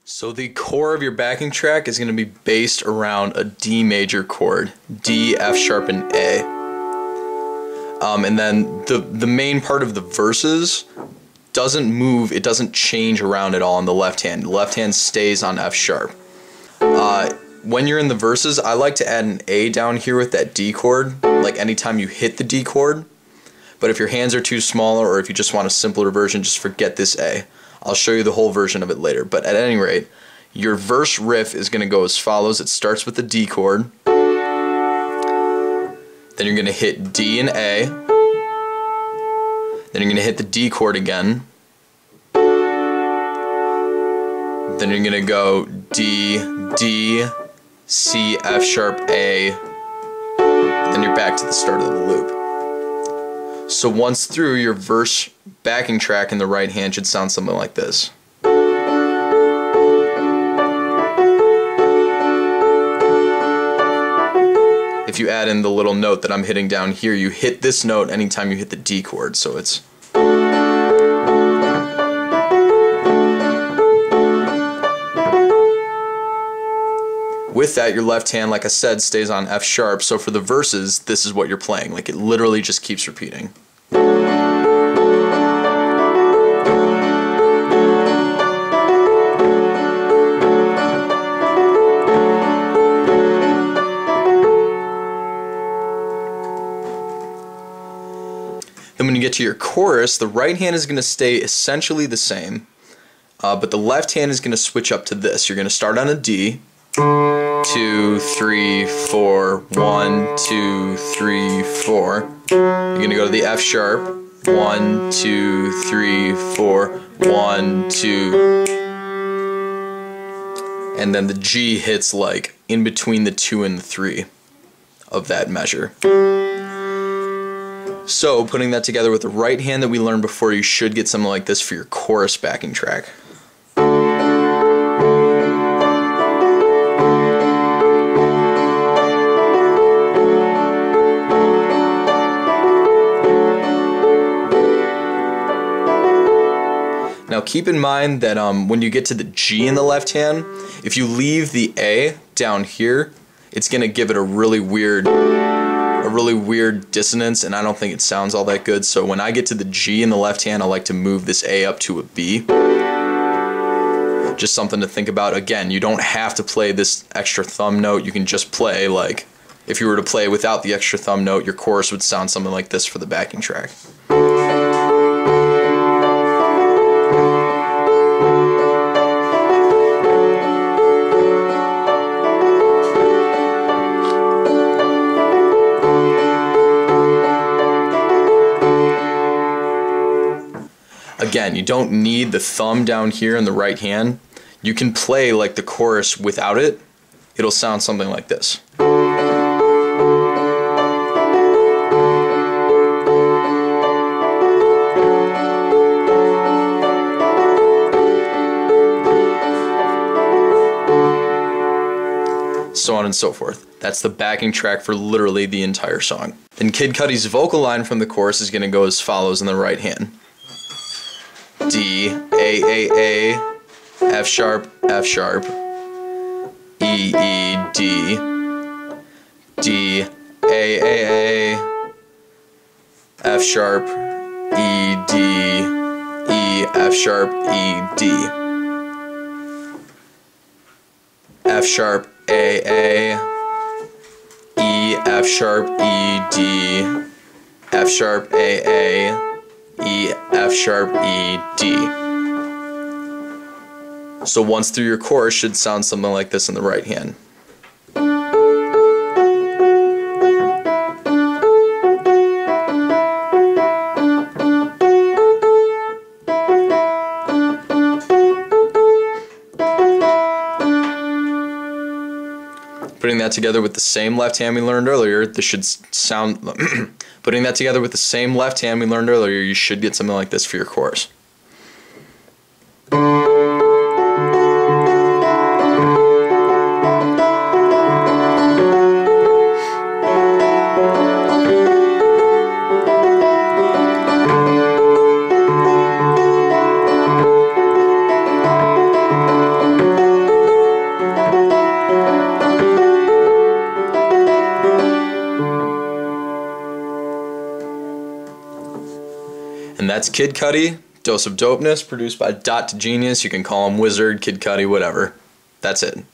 So the core of your backing track is going to be based around a D major chord, D, F sharp, and A. And then the main part of the verses doesn't move, it doesn't change around at all on the left hand. The left hand stays on F sharp. When you're in the verses, I like to add an A down here with that D chord, like anytime you hit the D chord. But if your hands are too small, or if you just want a simpler version, just forget this A. I'll show you the whole version of it later, but at any rate, your verse riff is going to go as follows. It starts with the D chord, then you're going to hit D and A, then you're going to hit the D chord again, then you're going to go D, D, C, F sharp, A, then you're back to the start of the loop. So once through, your verse backing track in the right hand should sound something like this. If you add in the little note that I'm hitting down here, you hit this note anytime you hit the D chord, so it's... With that, your left hand, like I said, stays on F sharp, so for the verses, this is what you're playing. Like, it literally just keeps repeating. Then when you get to your chorus, the right hand is going to stay essentially the same, but the left hand is going to switch up to this. You're going to start on a D, 2, 3, 4, 1, 2, 3, 4. You're going to go to the F sharp, 1, 2, 3, 4, 1, 2. And then the G hits like in between the 2 and the 3 of that measure. So putting that together with the right hand that we learned before, you should get something like this for your chorus backing track. Now keep in mind that when you get to the G in the left hand, if you leave the A down here, it's going to give it a really weird dissonance, and I don't think it sounds all that good. So when I get to the G in the left hand, I like to move this A up to a B. Just something to think about. Again, you don't have to play this extra thumb note. You can just play, like, if you were to play without the extra thumb note, your chorus would sound something like this for the backing track. Again, you don't need the thumb down here in the right hand. You can play like the chorus without it. It'll sound something like this. So on and so forth. That's the backing track for literally the entire song. Then KiD CuDi's vocal line from the chorus is going to go as follows in the right hand. D, A, F sharp, E, E, D, D, A, F sharp, E, D, E, F sharp, E, D, F sharp, A, E, F sharp, E, D, F sharp, A, E, F sharp, E, D. So once through, your chorus should sound something like this in the right hand. Putting that together with the same left hand we learned earlier, this should sound... Putting that together with the same left hand we learned earlier, you should get something like this for your chorus. And that's KiD CuDi, Dose of Dopeness, produced by Dot to Genius. You can call him Wizard, KiD CuDi, whatever. That's it.